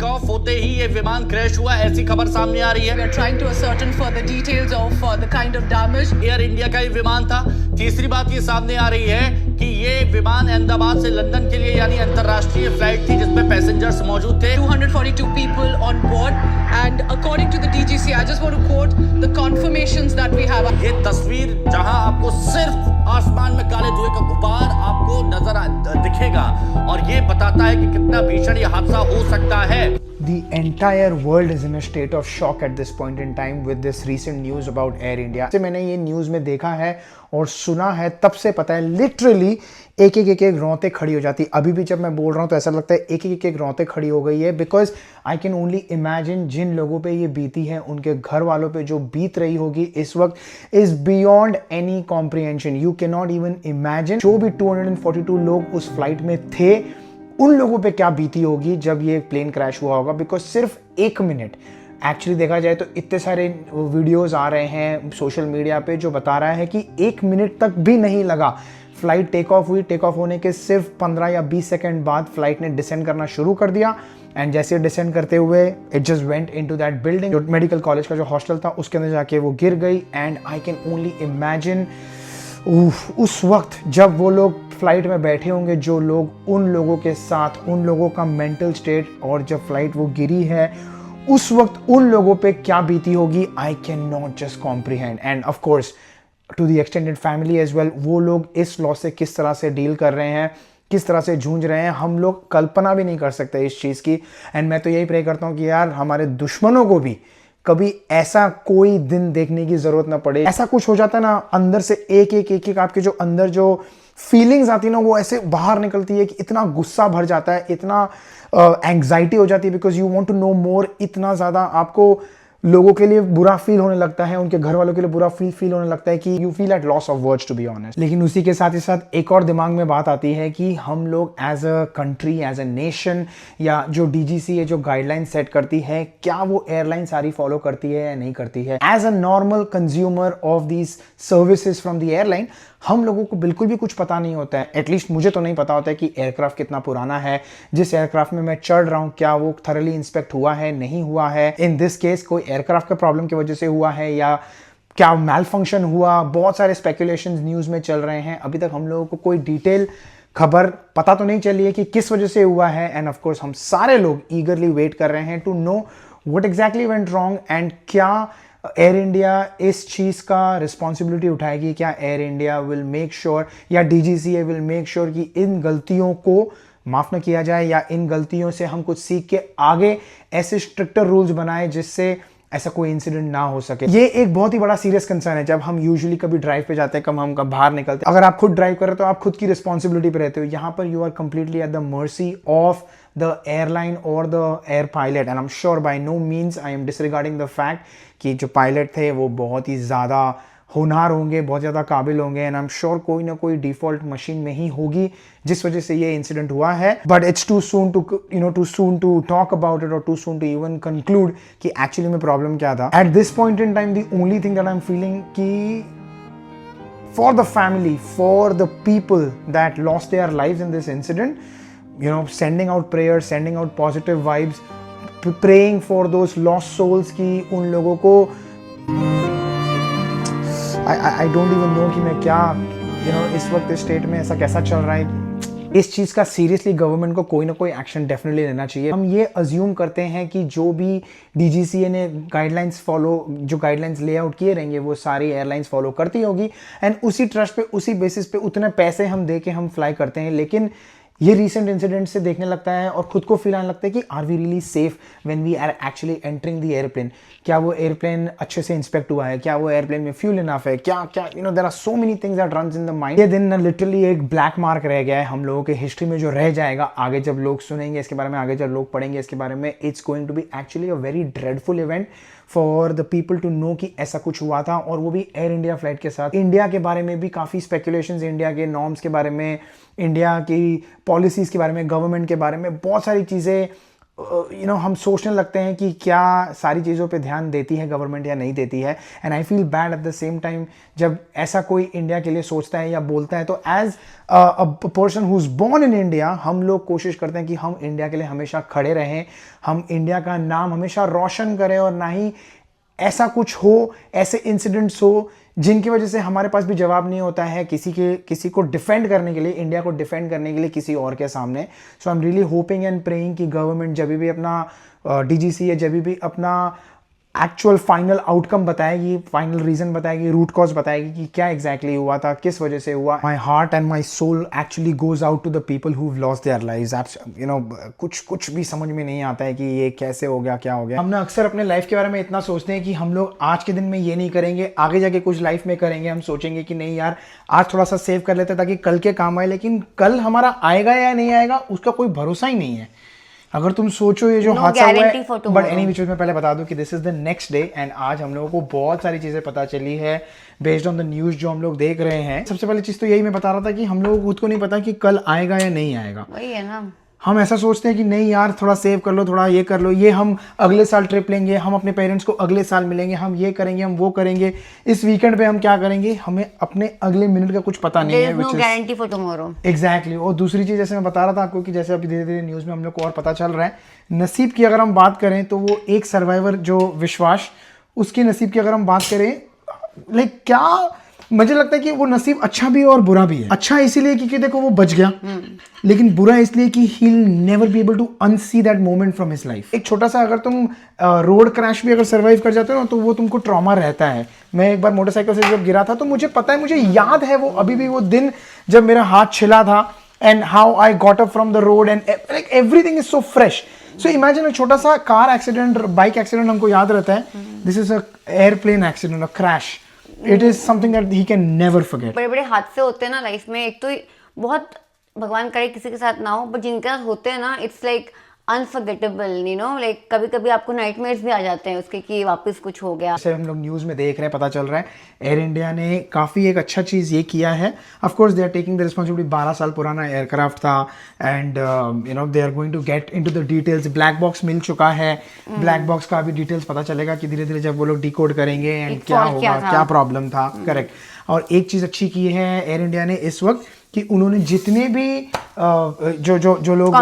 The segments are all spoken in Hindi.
टेक ऑफ होते ही ये विमान क्रैश हुआ, ऐसी खबर सामने आ रही है। We are trying to ascertain further details of the kind of damage. Air India का ये विमान था। तीसरी बात ये सामने आ रही है कि ये विमान अहमदाबाद से लंदन के लिए यानी अंतरराष्ट्रीय फ्लाइट थी जिसमें पैसेंजर्स मौजूद थे। 242 people on board, and according to the DGC, I just want to quote the confirmations that we have. ये तस्वीर जहां आपको सिर्फ आसमान में काले धुएं का गुबार आपको दिखेगा और ये बताता है कि कितना भीषण ये हादसा हो सकता है। The entire world is in a state of shock at this point in time with this recent news about Air India. से मैंने ये न्यूज़ में देखा है और सुना है, तब से पता है लिटरली एक रोंते खड़ी हो जाती। अभी भी जब मैं बोल रहा हूँ तो ऐसा लगता है एक रोंते खड़ी हो गई है, because I can only imagine जिन लोगों पे ये बीती है, उनके घर वालों पे जो बीत रही होगी इस वक्त is beyond any comprehension. You can not even imagine जो भी 242 लोग उस फ्लाइट में थे उन लोगों पे क्या बीती होगी जब ये प्लेन क्रैश हुआ होगा। बिकॉज सिर्फ 1 मिनट, एक्चुअली देखा जाए तो इतने सारे वीडियोस आ रहे हैं सोशल मीडिया पे जो बता रहा है कि 1 मिनट तक भी नहीं लगा। फ्लाइट टेक ऑफ हुई, टेक ऑफ होने के सिर्फ 15 या 20 सेकंड बाद फ्लाइट ने डिसेंड करना शुरू कर दिया, एंड जैसे डिसेंड करते हुए it just went into that building, जो मेडिकल कॉलेज का जो हॉस्टल था उसके अंदर जाके वो गिर गई। And I can only imagine उस वक्त जब वो लोग फ्लाइट में बैठे होंगे, जो लोग उन लोगों के साथ, उन लोगों का मेंटल स्टेट, और जब फ्लाइट वो गिरी है उस वक्त उन लोगों पे क्या बीती होगी, I can not just comprehend. And of course to the extended family as well, वो लोग इस लॉस से किस तरह से डील कर रहे हैं, किस तरह से जूझ रहे हैं, हम लोग कल्पना भी नहीं कर सकते इस चीज़ की। एंड मैं तो यही प्रे करता हूँ कि यार हमारे दुश्मनों को भी कभी ऐसा कोई दिन देखने की जरूरत ना पड़े। ऐसा कुछ हो जाता है ना, अंदर से एक आपके जो अंदर जो फीलिंग्स आती है ना, वो ऐसे बाहर निकलती है कि इतना गुस्सा भर जाता है, इतना एंग्जाइटी हो जाती है, because you want to know more. इतना ज़्यादा आपको लोगों के लिए बुरा फील होने लगता है, उनके घर वालों के लिए बुरा फील होने लगता है कि you feel at loss of words to be honest. लेकिन उसी के साथ ही साथ एक और दिमाग में बात आती है कि हम लोग as a country, as a nation, या जो डीजीसी है जो गाइडलाइन सेट करती है, क्या वो एयरलाइन सारी फॉलो करती है या नहीं करती है। As a normal consumer of these services from the airline, हम लोगों को बिल्कुल भी कुछ पता नहीं होता है, एटलीस्ट मुझे तो नहीं पता होता है कि एयरक्राफ्ट कितना पुराना है, जिस एयरक्राफ्ट में मैं चढ़ रहा हूँ क्या वो थरली इंस्पेक्ट हुआ है, नहीं हुआ है, इन दिस केस कोई एयरक्राफ्ट का प्रॉब्लम की वजह से हुआ है या क्या मैल फंक्शन हुआ। बहुत सारे स्पेकुलेशंस न्यूज़ में चल रहे हैं, अभी तक हम लोगों को कोई डिटेल खबर पता तो नहीं चली है कि किस वजह से हुआ है। एंड ऑफ कोर्स हम सारे लोग ईगरली वेट कर रहे हैं to know what exactly went wrong, and क्या एयर इंडिया इस चीज़ का रिस्पॉन्सिबिलिटी उठाएगी। क्या Air India will make sure या डीजीसीए विल मेक श्योर कि इन गलतियों को माफ़ न किया जाए, या इन गलतियों से हम कुछ सीख के आगे ऐसे स्ट्रिक्टर रूल्स बनाए जिससे ऐसा कोई इंसिडेंट ना हो सके। ये एक बहुत ही बड़ा सीरियस कंसर्न है। जब हम यूजुअली कभी ड्राइव पे जाते हैं, हम बाहर निकलते हैं, अगर आप खुद ड्राइव कर रहे हो तो आप खुद की रिस्पॉन्सिबिलिटी पे रहते हो। यहाँ पर you are completely at the mercy of the airline और the air pilot. And I am sure by no means I am disregarding the fact कि जो पायलट थे वो बहुत ही ज़्यादा होनहार होंगे, बहुत ज़्यादा काबिल होंगे, एंड आई एम श्योर कोई ना कोई डिफॉल्ट मशीन में ही होगी जिस वजह से ये इंसिडेंट हुआ है। But it's too soon to talk about it, और too soon to even conclude कि एक्चुअली में प्रॉब्लम क्या था। At this point in time the only thing that I am feeling कि for the family, for the people that lost their lives in this incident, sending out prayers, sending out positive vibes, praying for those lost souls कि उन लोगों को I don't even know कि मैं क्या इस वक्त इस स्टेट में ऐसा कैसा चल रहा है। इस चीज़ का सीरियसली गवर्नमेंट को कोई ना कोई एक्शन डेफिनेटली लेना चाहिए। हम ये अज्यूम करते हैं कि जो भी डीजीसीए ने गाइडलाइंस जो गाइडलाइंस ले आउट किए रहेंगे वो सारी एयरलाइंस फॉलो करती होगी, एंड उसी ट्रस्ट पे, उसी बेसिस पे उतने पैसे हम दे के हम फ्लाई करते हैं। लेकिन ये रिसेंट इंसिडेंट से देखने लगता है और खुद को फील आने लगता है कि are we really safe when we are actually entering the airplane. क्या वो एयरप्लेन अच्छे से इंस्पेक्ट हुआ है, क्या वो एयरप्लेन में फ्यूल इनफ है, क्या there are so many things that runs in the mind. ये दिन ना लिटरली एक ब्लैक मार्क रह गया है हम लोगों के हिस्ट्री में, जो रह जाएगा आगे जब लोग सुनेंगे इसके बारे में, आगे जब लोग पढ़ेंगे इसके बारे में। It's going to be actually a very dreadful event for the people to know कि ऐसा कुछ हुआ था, और वो भी एयर इंडिया फ्लाइट के साथ। इंडिया के बारे में भी काफ़ी स्पेकुलेशंस, इंडिया के नॉर्म्स के बारे में, इंडिया की पॉलिसीज़ के बारे में, गवर्नमेंट के बारे में बहुत सारी चीज़ें हम सोचने लगते हैं कि क्या सारी चीज़ों पे ध्यान देती है गवर्नमेंट या नहीं देती है। And I feel bad at the same time जब ऐसा कोई इंडिया के लिए सोचता है या बोलता है। तो as a person who is born in India, हम लोग कोशिश करते हैं कि हम इंडिया के लिए हमेशा खड़े रहें, हम इंडिया का नाम हमेशा रोशन करें, और ना ही ऐसा कुछ हो, ऐसे इंसिडेंट्स हो जिनकी वजह से हमारे पास भी जवाब नहीं होता है किसी को डिफेंड करने के लिए, इंडिया को डिफेंड करने के लिए किसी और के सामने। So I am really hoping and praying कि गवर्नमेंट जब भी अपना डीजीसी या जब भी अपना एक्चुअल फाइनल आउटकम बताएगी, फाइनल रीजन बताएगी, रूट कॉज बताएगी कि क्या एग्जैक्टली हुआ था, किस वजह से हुआ। My heart and my soul actually goes out to the people who lost their lives. कुछ भी समझ में नहीं आता है कि ये कैसे हो गया, क्या हो गया। हमने अक्सर अपने लाइफ के बारे में इतना सोचते हैं कि हम लोग आज के दिन में ये नहीं करेंगे, आगे जाके कुछ लाइफ में करेंगे। हम सोचेंगे कि नहीं यार, आज थोड़ा सा सेव कर लेते ताकि कल के काम आए, लेकिन कल हमारा आएगा या नहीं आएगा उसका कोई भरोसा ही नहीं है। अगर तुम सोचो ये जो हादसा हुआ है, बट एनी विच में पहले बता दूं कि this is the next day, and आज हम लोगों को बहुत सारी चीजें पता चली है बेस्ड ऑन द न्यूज जो हम लोग देख रहे हैं। सबसे पहली चीज तो यही मैं बता रहा था कि हम लोगों को खुद को नहीं पता कि कल आएगा या नहीं आएगा। वही है ना, हम ऐसा सोचते हैं कि नहीं यार थोड़ा सेव कर लो, थोड़ा ये कर लो, ये हम अगले साल ट्रिप लेंगे, हम अपने पेरेंट्स को अगले साल मिलेंगे, हम ये करेंगे, हम वो करेंगे, इस वीकेंड पे हम क्या करेंगे, हमें अपने अगले मिनट का कुछ पता नहीं है। no guarantee for tomorrow. Exactly. और दूसरी चीज जैसे मैं बता रहा था आपको कि जैसे अभी धीरे धीरे न्यूज में हम लोग को और पता चल रहा है, नसीब की अगर हम बात करें तो वो एक सर्वाइवर जो विश्वास, उसके नसीब की अगर हम बात करें, लाइक क्या मुझे लगता है कि वो नसीब अच्छा भी है और बुरा भी है। अच्छा इसीलिए क्योंकि देखो वो बच गया, लेकिन बुरा इसलिए कि he will never be able to unsee that moment from his life. एक छोटा सा अगर तुम रोड क्रैश भी अगर सर्वाइव कर जाते हो ना, तो वो तुमको ट्रॉमा रहता है। मैं एक बार मोटरसाइकिल से जब गिरा था तो मुझे पता है, मुझे याद है वो अभी भी वो दिन जब मेरा हाथ छिला था, and how I got up from the road, and like everything is so fresh. So imagine एक छोटा सा कार एक्सीडेंट, बाइक एक्सीडेंट हमको याद रहता है, this is a airplane accident, a crash. It is something that he can never forget. बड़े बड़े हादसे होते हैं ना लाइफ में, एक तो बहुत भगवान करे किसी के साथ ना हो, बट जिनके साथ होते हैं ना, इट्स लाइक अनफॉरगेटेबल, लाइक कभी कभी आपको नाइटमेयर्स भी आ जाते हैं उसके कि वापस कुछ हो गया। जैसे हम लोग न्यूज़ में देख रहे हैं, पता चल रहा है एयर इंडिया ने काफ़ी एक अच्छा चीज़ ये किया है। Of course they are taking the responsibility. 12 साल पुराना एयरक्राफ्ट था, and they are going to get into the details. Black box मिल चुका है, ब्लैक बॉक्स का अभी डिटेल्स पता चलेगा कि धीरे धीरे जब वो लोग डिकोड करेंगे एंड क्या होगा, क्या प्रॉब्लम था। करेक्ट। और एक चीज़ अच्छी की है एयर इंडिया ने इस वक्त कि उन्होंने जितने भी जो लोग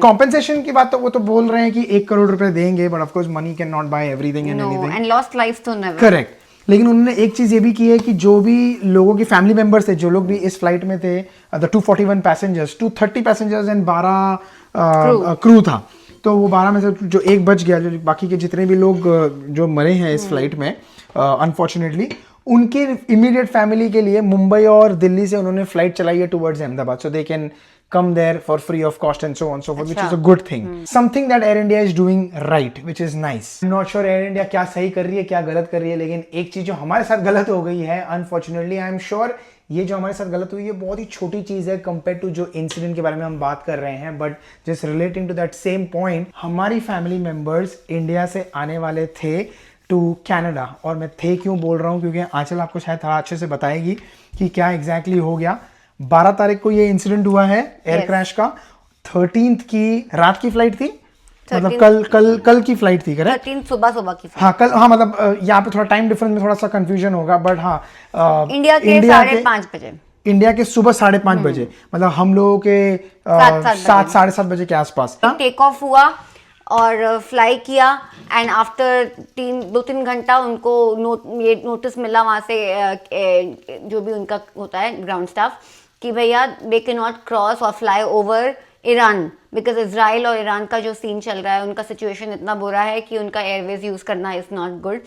कॉम्पेंसेशन की बात, तो वो तो बोल रहे हैं कि 1 करोड़ रुपए देंगे, but of course money can not buy everything and anything, and lost lives तो नेवर। करेक्ट। लेकिन उन्होंने एक चीज ये भी की है कि जो भी लोगों की फैमिली मेंबर्स थे, जो लोग भी इस फ्लाइट में थे, the 241 passengers, 230 passengers and 12 crew था, तो वो 12 में से जो एक बच गया, जो बाकी के जितने भी लोग जो मरे हैं इस फ्लाइट में अनफॉर्चुनेटली, उनके इमीडिएट फैमिली के लिए मुंबई और दिल्ली से उन्होंने फ्लाइट चलाई है towards Ahmedabad, so they can come there for free of cost and so on so forth, which is a good thing. Something that Air India is doing right, which is nice. I'm not sure Air India क्या सही कर रही है, क्या गलत कर रही है, लेकिन एक चीज जो हमारे साथ गलत हो गई है, unfortunately, I am sure ये जो हमारे साथ गलत हुई है बहुत ही छोटी चीज है कंपेयर टू जो इंसिडेंट के बारे में हम बात कर रहे हैं, but just relating to that same point, हमारी फैमिली मेंबर्स इंडिया से आने वाले थे टू कनाडा। और मैं थे क्यों बोल रहा हूँ, क्योंकि आंचल आपको शायद थोड़ा अच्छे से बताएगी कि क्या एग्जैक्टली हो गया। 12 तारीख को ये इंसिडेंट हुआ है एयर क्रैश का। 13th की रात की फ्लाइट थी, मतलब कल की फ्लाइट थी, करेक्ट? 13 सुबह की हाँ कल, हाँ मतलब यहाँ पे थोड़ा टाइम डिफरेंस में थोड़ा सा कंफ्यूजन होगा, बट हाँ इंडिया के 5:30 बजे, इंडिया के सुबह 5:30 बजे, मतलब हम लोगों के 7-7:30 बजे के आसपास टेक ऑफ हुआ और फ्लाई किया, एंड आफ्टर 2-3 घंटा उनको ये नोटिस मिला वहाँ से, जो भी उनका होता है ग्राउंड स्टाफ, कि भैया दे कैन नॉट क्रॉस और fly over Iran, because Israel और ईरान का जो सीन चल रहा है, उनका सिचुएशन इतना बुरा है कि उनका एयरवेज यूज़ करना इज़ नॉट गुड।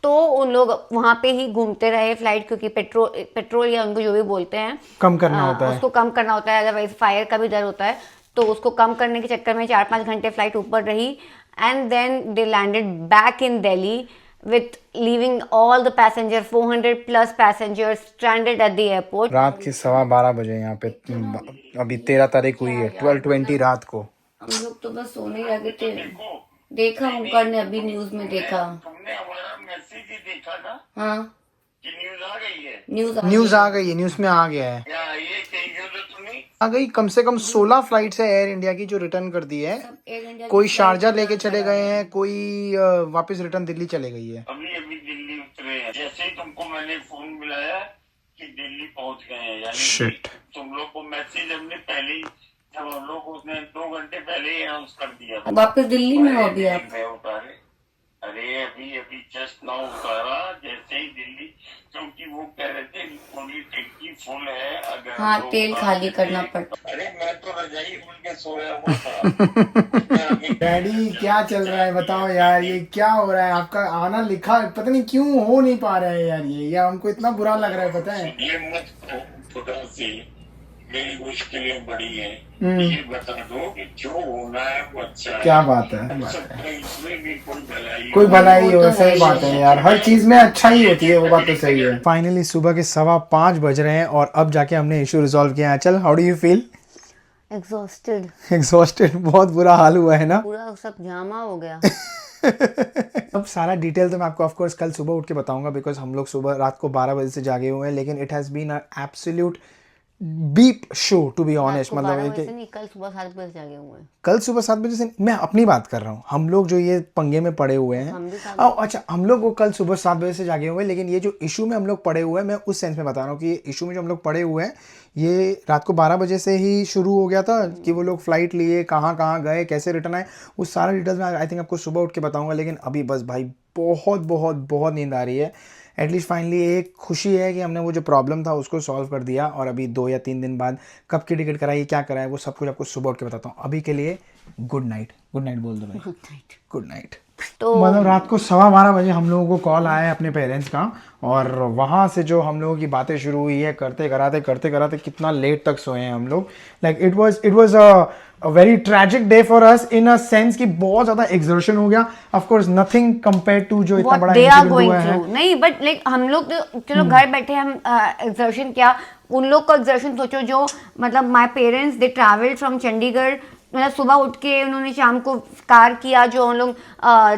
तो उन लोग वहाँ पे ही घूमते रहे फ्लाइट, क्योंकि पेट्रोल या उनको जो भी बोलते हैं कम करना होता है, उसको कम करना होता है, अदरवाइज फायर का भी डर होता है, तो उसको कम करने के चक्कर में 4-5 घंटे फ्लाइट ऊपर रही, and then they landed back in Delhi with leaving all the passengers, 400 plus passengers stranded at the airport. रात के 12:15 बजे यहाँ पे, अभी 13 तारीख हुई है, 12:20 रात को। हम लोग तो बस सोने लगे थे, देखा ओंकार ने अभी न्यूज में देखा। तुमने हमारा मैसेज ही देखा ना? हाँ, कि न्यूज आ गई है। न्यूज आ गई है, न्यूज में आ गया है। या ये चाहिए तो तुम्हें आ गई कम से कम 16 फ्लाइट्स है एयर इंडिया की जो रिटर्न कर दी है। कोई शारजा लेके चले गए हैं, कोई वापस रिटर्न दिल्ली चले गई है। अभी अभी दिल्ली उतरे हैं, जैसे ही तुमको मैंने फोन मिलाया कि दिल्ली पहुंच गए हैं, यानी Shit. तुम लोग को मैसेज हमने पहले ही, जब हम लोग उसने 2 घंटे पहले ही अनाउंस कर दिया था। वापस दिल्ली में हो अभी आप? मैं उतारे, अरे अभी जस्ट नाउ उतारा, जैसे ही दिल्ली, क्योंकि वो कह रहे थे पूरी टैंकी फुल है, अगर हाँ, तेल खाली करना पड़ता। अरे मैं तो रजाई उड़ के सोया हुआ था। डैडी क्या चल रहा है बताओ यार, ये क्या हो रहा है? आपका आना लिखा पता नहीं क्यों हो नहीं पा रहा है यार, ये हमको इतना बुरा लग रहा है पता है। ये मत कहो खुदा से, मेरी मुश्किलें बड़ी हैं, ये बता दो कि जो होना है वो अच्छा है। क्या बात है, इसमें भी कोई भलाई हो, सही बात है यार, हर चीज में अच्छा ही होती है, वो बात तो सही है। फाइनली सुबह के 5:15 बज रहे हैं और अब जाके हमने इशू रिजॉल्व किया है। चल, how do you feel? Exhausted, बहुत बुरा हाल हुआ है ना, पूरा सब जामा हो गया। अब सारा डिटेल तो मैं आपको ऑफ कोर्स कल सुबह उठ के बताऊंगा, बिकॉज हम लोग सुबह रात को 12 बजे से जागे हुए हैं, लेकिन it has been absolute beep show to be honest. मतलब कल सुबह 7 बजे जागे हुए हैं। कल सुबह 7 बजे से मैं अपनी बात कर रहा हूँ, हम लोग जो ये पंगे में पड़े हुए हैं, अच्छा हम लोग वो कल सुबह 7 बजे से जागे हुए हैं, लेकिन ये जो इशू में हम लोग पड़े हुए हैं, मैं उस सेंस में बता रहा हूँ कि ये इशू में जो हम लोग पड़े हुए हैं, ये रात को 12 बजे से ही शुरू हो गया था कि वो लोग फ्लाइट लिए, कहाँ कहाँ गए, कैसे रिटर्न आए, वो सारा डिटेल्स मैं आई थिंक आपको सुबह उठ के बताऊँगा। लेकिन अभी बस भाई बहुत बहुत बहुत नींद आ रही है। एटलीस्ट फाइनली एक खुशी है कि हमने वो जो प्रॉब्लम था उसको सॉल्व कर दिया, और अभी 2 या 3 दिन बाद कब की टिकट कराई, क्या कराए, वो सब कुछ आपको सुबह उठ के बताता हूँ। अभी के लिए गुड नाइट। गुड नाइट बोल दो भाई। Good night. तो मतलब रात को 12:15 बजे हम लोगों को कॉल आया है अपने पेरेंट्स का, और वहाँ से जो हम लोगों की बातें शुरू हुई है, करते कराते कितना लेट तक सोए हैं हम लोग। Like it was a very tragic day for us in a sense कि बहुत ज्यादा एक्सर्शन हो गया। Of course nothing compared to जो इतना बड़ा इंसिडेंट हुआ है। नहीं, बट लाइक हम लोग तो चलो घर बैठे हम एक्सर्शन क्या, उन लोग का एक्सर्शन सोचो जो मतलब my parents they travelled from Chandigarh, मतलब सुबह उठ के उन्होंने शाम को कार किया, जो हम लोग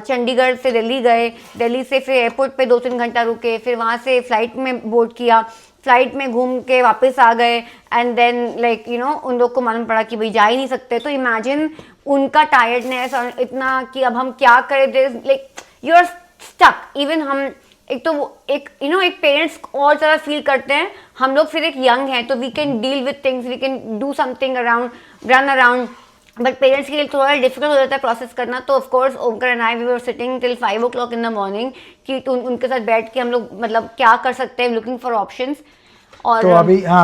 चंडीगढ़ से दिल्ली गए, दिल्ली से फिर एयरपोर्ट पे 2-3 घंटा रुके, फिर वहाँ से फ्लाइट में बोर्ड किया, फ्लाइट में घूम के वापस आ गए, and then like you know उन लोग को मालूम पड़ा कि भाई जा ही नहीं सकते। तो इमेजिन उनका टायर्डनेस और इतना कि अब हम क्या करें, like you are stuck. Even हम एक तो एक यू नो एक पेरेंट्स और ज़्यादा फील करते हैं, हम लोग फिर एक यंग हैं तो we can deal with things, we can do something around, run around, but parents के लिए थोड़ा डिफिकल्ट हो जाता है प्रोसेस करना। तो of course Omkar and I we were sitting till 5 o'clock in the morning कि उनके साथ बैठ के हम लोग मतलब क्या कर सकते हैं, लुकिंग फॉर ऑप्शंस। और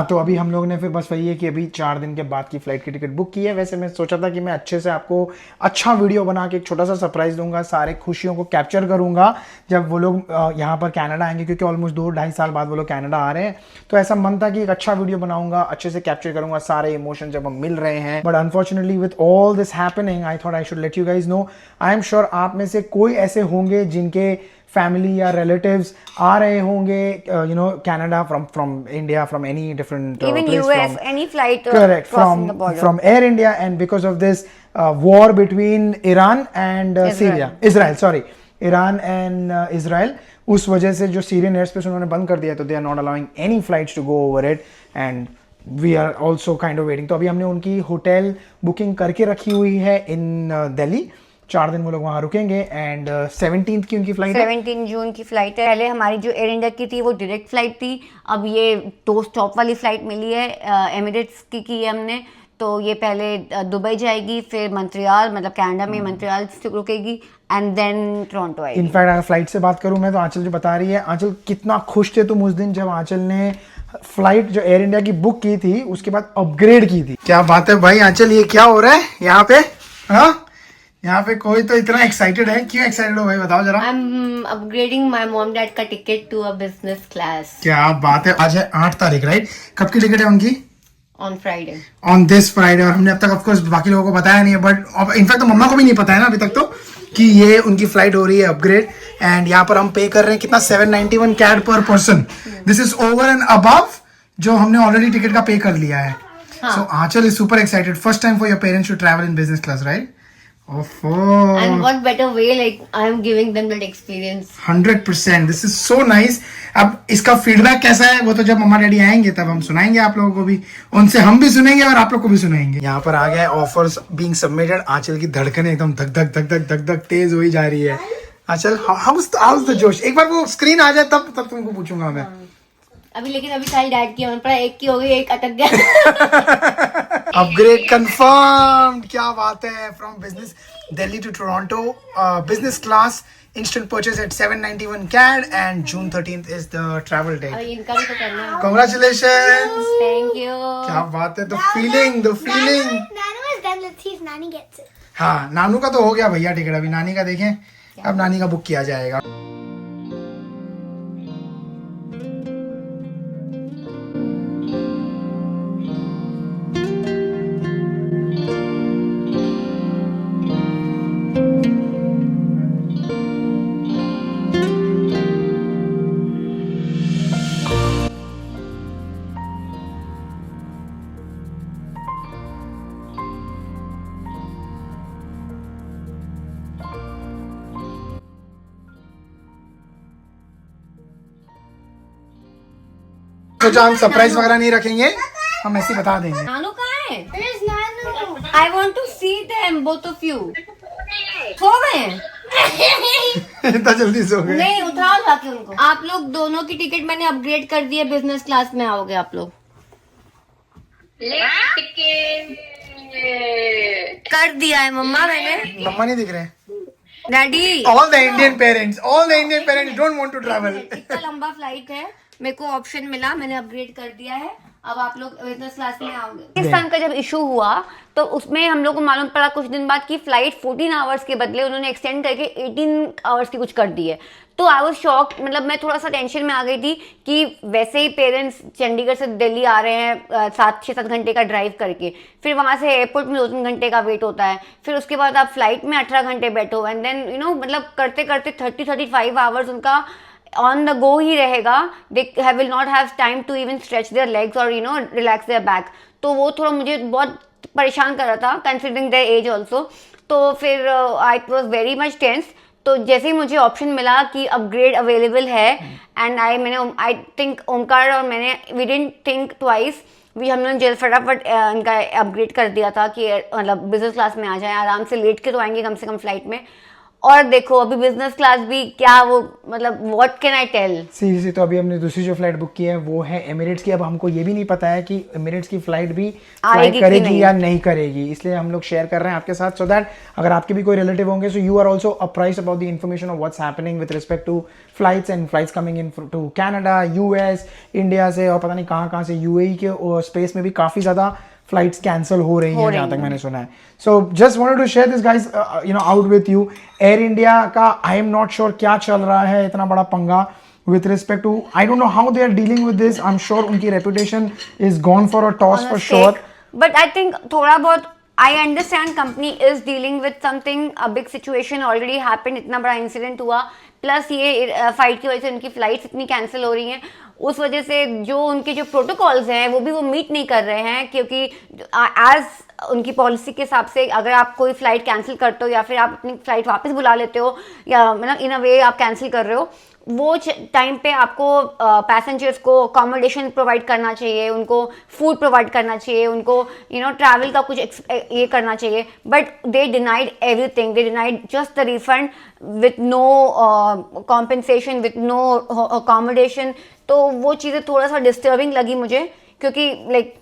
तो अभी हम लोग ने फिर बस वही है कि अभी 4 दिन के बाद की फ्लाइट की टिकट बुक की है। वैसे मैं सोचा था कि मैं अच्छे से आपको अच्छा वीडियो बना के एक छोटा सा सरप्राइज दूंगा, सारे खुशियों को कैप्चर करूंगा जब वो लोग यहाँ पर कनाडा आएंगे, क्योंकि ऑलमोस्ट 2-2.5 साल बाद वो लोग कनाडा आ रहे हैं। तो ऐसा मन था कि एक अच्छा वीडियो बनाऊंगा, अच्छे से कैप्चर करूंगा सारे इमोशन जब हम मिल रहे हैं। But unfortunately with all this happening I thought I should let you guys know. I am sure आप में से कोई ऐसे होंगे जिनके फैमिली या रिलेटिव्स आ रहे होंगे, you know Canada from India, from any different even US, any flight correct crossing the border. from Air India, and because of this war between Iran and Iran and Israel, उस वजह से जो सीरियन एयर स्पेस उन्होंने बंद कर दिया, तो they are not allowing any flights to go over it, and we are also kind of waiting. तो अभी हमने उनकी होटल बुकिंग करके रखी हुई है इन दिल्ली। 4 दिन वो लोग वहाँ रुकेंगे, एंड 17th की उनकी फ्लाइट है, 17 जून की फ्लाइट है। पहले हमारी जो एयर इंडिया की थी वो डायरेक्ट फ्लाइट थी, अब ये 2 स्टॉप वाली फ्लाइट मिली है, एमिरेट्स की है हमने। तो ये पहले दुबई जाएगी, फिर मंट्रियल मतलब कनाडा में मंट्रियल रुकेगी, एंड देन टोरंटो आएगी। इनफैक्ट अगर फ्लाइट से बात करूं मैं, तो आंचल जो बता रही है, आंचल कितना खुश थे तुम उस दिन जब आंचल ने फ्लाइट जो एयर इंडिया की बुक की थी उसके बाद अपग्रेड की थी। क्या बात है भाई आंचल, ये क्या हो रहा है यहाँ पे? हाँ, यहाँ पे कोई तो इतना एक्साइटेड है, क्यों एक्साइटेड हो भाई, बताओ जरा। I am upgrading my mom dad का ticket to a business class. क्या बात है, आज है 8 तारीख राइट? कब की टिकट है उनकी? On Friday, on this Friday. और हमने अब तक ऑफकोर्स बाकी लोगों को बताया नहीं है, बट इनफैक्ट तो मम्मा को भी नहीं पता है ना अभी तक तो कि ये उनकी फ्लाइट हो रही है अपग्रेड। एंड यहाँ पर हम पे कर रहे हैं कितना, 791 CAD पर person. This is over and above जो हमने ऑलरेडी टिकट का पे कर लिया है। So Aanchal is super excited, first time for your parents to travel in business class right? And what better way, like I'm giving them that experience. 100%. This is so nice. अब इसका फीडबैक कैसा है वो तो जब मम्मा डैडी आएंगे तब हम सुनाएंगे आप लोगों को भी, उनसे हम भी सुनेंगे और आप लोग को भी सुनाएंगे. यहाँ पर आ गया है ऑफर्स बीइंग सबमिटेड. आंचल की धड़कनें एकदम धक धक धक धक धक धक तेज हो ही जा रही है. आंचल हाउस द जोश. एक बार वो स्क्रीन आ जाए तब तुमको पूछूंगा मैं. अभी लेकिन अभी सारी डैड की मन पड़ा, एक की हो गई, एक अटक गया. Upgrade confirm. क्या बात है. From business Delhi to Toronto, business class, instant purchase at 791 CAD, and June 13th is the travel date. अभी इनका भी तो करना है. Congratulations. Thank you. क्या बात है. the feeling. Nanu is done. Let's see if Nani gets it. हाँ, नानू का तो हो गया भैया टिकट. अभी नानी का देखें. अब नानी का बुक किया जाएगा. सोचा हम सरप्राइज वगैरह नहीं रखेंगे, हम ऐसे ही बता देंगे. नानू कहाँ है? Where's Nanu? I want to see them, both of you. सो गए? इतना जल्दी सो गए. नहीं, उठाओ जाके उनको. आप लोग दोनों की टिकट मैंने अपग्रेड कर दी है, बिजनेस क्लास में आओगे आप लोग. कर दिया है मम्मा मैंने. मम्मा नहीं दिख रहे. Daddy, all the Indian parents don't want to travel. इतना लंबा फ्लाइट है, मेरे को ऑप्शन मिला, मैंने अपग्रेड कर दिया है. अब आप लोग बिजनेस क्लास में आओगे. पाकिस्तान का जब इशू हुआ तो उसमें हम लोग को मालूम पड़ा कुछ दिन बाद कि फ्लाइट 14 आवर्स के बदले उन्होंने एक्सटेंड करके 18 आवर्स की कुछ कर दी है. तो आई वाज शॉक. मतलब मैं थोड़ा सा टेंशन में आ गई थी कि वैसे ही पेरेंट्स चंडीगढ़ से दिल्ली आ रहे हैं 6-7 घंटे का ड्राइव करके, फिर वहाँ से एयरपोर्ट में 2-3 घंटे का वेट होता है, फिर उसके बाद आप फ्लाइट में 18 घंटे बैठो, एंड देन मतलब करते करते 30-35 आवर्स उनका on the go ही रहेगा. they will not have time to even stretch their legs or relax their back. तो वो थोड़ा मुझे बहुत परेशान कर रहा था considering their age also. तो फिर I was very much tense. तो जैसे ही मुझे ऑप्शन मिला कि अपग्रेड अवेलेबल है, एंड आई थिंक ओमकार और मैंने वी डिडंट थिंक ट्वाइस, हम लोगों ने फटाफट इनका अपग्रेड कर दिया था कि मतलब बिजनेस क्लास में आ जाए. आराम से लेट के तो आएंगे कम से कम फ्लाइट में. और देखो अभी बिजनेस क्लास भी क्या वो मतलब what can I tell. Seriously. तो अभी हमने दूसरी जो फ्लाइट बुक की है वो है एमिरेट्स की. अब हमको ये भी नहीं पता है कि एमिरेट्स की फ्लाइट भी फ्लाई करेगी या नहीं करेगी, इसलिए हम लोग शेयर कर रहे हैं आपके साथ, सो दैट अगर आपके भी कोई रिलेटिव होंगे so you are also apprised about the information of what's happening with respect to flights and flights coming into Canada, US, India से और पता नहीं कहाँ से, यूएई के स्पेस में भी काफ़ी ज़्यादा फ्लाइट्स कैंसिल हो रही हैं जहाँ तक मैंने सुना है. So just wanted to share this guys out with you. Air India का आई एम नॉट श्योर क्या चल रहा है, इतना बड़ा पंगा with respect to, I don't know how they are dealing with this. I'm sure उनकी reputation is gone for a toss for sure. But I think थोड़ा बहुत I understand company is dealing with something, a big situation already happened, इतना बड़ा incident हुआ, प्लस ये फाइट की वजह से उनकी फ्लाइट्स इतनी कैंसिल हो रही हैं, उस वजह से जो उनके जो प्रोटोकॉल्स हैं वो भी वो मीट नहीं कर रहे हैं, क्योंकि एज उनकी पॉलिसी के हिसाब से अगर आप कोई फ्लाइट कैंसिल करते हो या फिर आप अपनी फ्लाइट वापस बुला लेते हो या मतलब इन अ वे आप कैंसिल कर रहे हो, वो टाइम पे आपको पैसेंजर्स को अकोमोडेशन प्रोवाइड करना चाहिए, उनको फूड प्रोवाइड करना चाहिए, उनको ट्रैवल का कुछ ये करना चाहिए. But they denied everything. They denied just the refund with no compensation, with no accommodation. तो वो चीज़ें थोड़ा सा डिस्टर्बिंग लगी मुझे, क्योंकि like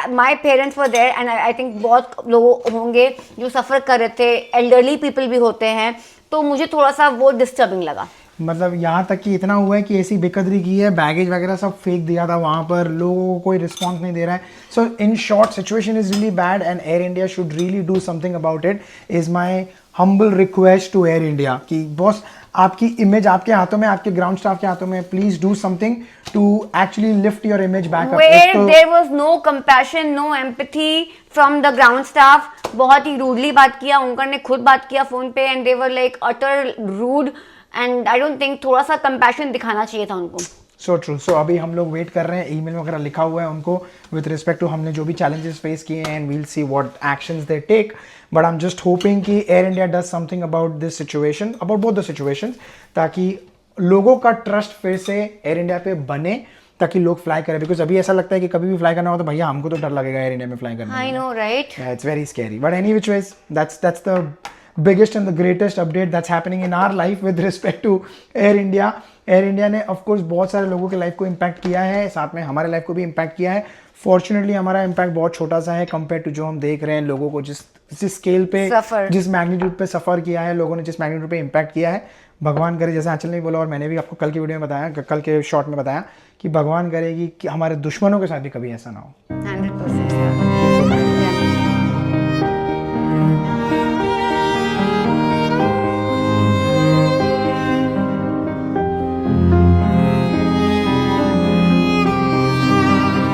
my parents were there and I think बहुत लोग होंगे जो सफ़र कर रहे थे, एल्डरली पीपल भी होते हैं, तो मुझे थोड़ा सा वो डिस्टर्बिंग लगा. मतलब यहाँ तक कि इतना हुआ है कि ऐसी बेकदरी की है, बैगेज वगैरह सब फेंक दिया था वहाँ पर, लोगों को कोई रिस्पॉन्स नहीं दे रहा है. So in short situation is really bad and Air India should really do something about it. Is my humble request to Air India कि बॉस आपकी इमेज आपके हाथों में, आपके ग्राउंड स्टाफ के हाथों में, please do something to actually lift your image back up. Where there was no compassion, no empathy from the ground staff. बहुत ही रूडली बात किया, उनकर ने खुद बात किया फोन पे, and they were like utter rude. And I don't think थोड़ा सा compassion दिखाना चाहिए था उनको. So true. सो अभी हम लोग वेट कर रहे हैं, ईमेल वगैरह लिखा हुआ है उनको विद रिस्पेक्ट टू हमने जो भी चैलेंजेस फेस किए हैं, and we'll see what actions they take. But I am just hoping कि Air India does something about this situation, about both the situations, ताकि लोगों का ट्रस्ट फिर से एयर इंडिया पे बने, ताकि लोग फ्लाई करें। बिकॉज अभी ऐसा लगता है कि कभी भी फ्लाई करना हो तो भैया हमको तो डर लगेगा एयर इंडिया में फ्लाई करने में। I know right. It's very scary. But any which ways, that's the biggest and the greatest update that's happening in our life with respect to Air India. Air India ने of course बहुत सारे लोगों के लाइफ को इम्पैक्ट किया है, साथ में हमारे लाइफ को भी इम्पैक्ट किया है। फॉर्चुनेटली हमारा इम्पैक्ट बहुत छोटा सा है कंपेयर टू जो हम देख रहे हैं लोगों को जिस स्केल पे Suffer. जिस मैग्नीट्यूड पे सफ़र किया है लोगों ने, जिस मैग्नीट्यूड पे इम्पैक्ट किया है। भगवान करे, जैसे आंचल ने भी बोला और मैंने भी आपको कल की वीडियो में बताया, कल के शॉर्ट में बताया कि भगवान करेगी कि हमारे दुश्मनों के साथ भी कभी ऐसा ना हो। 100%।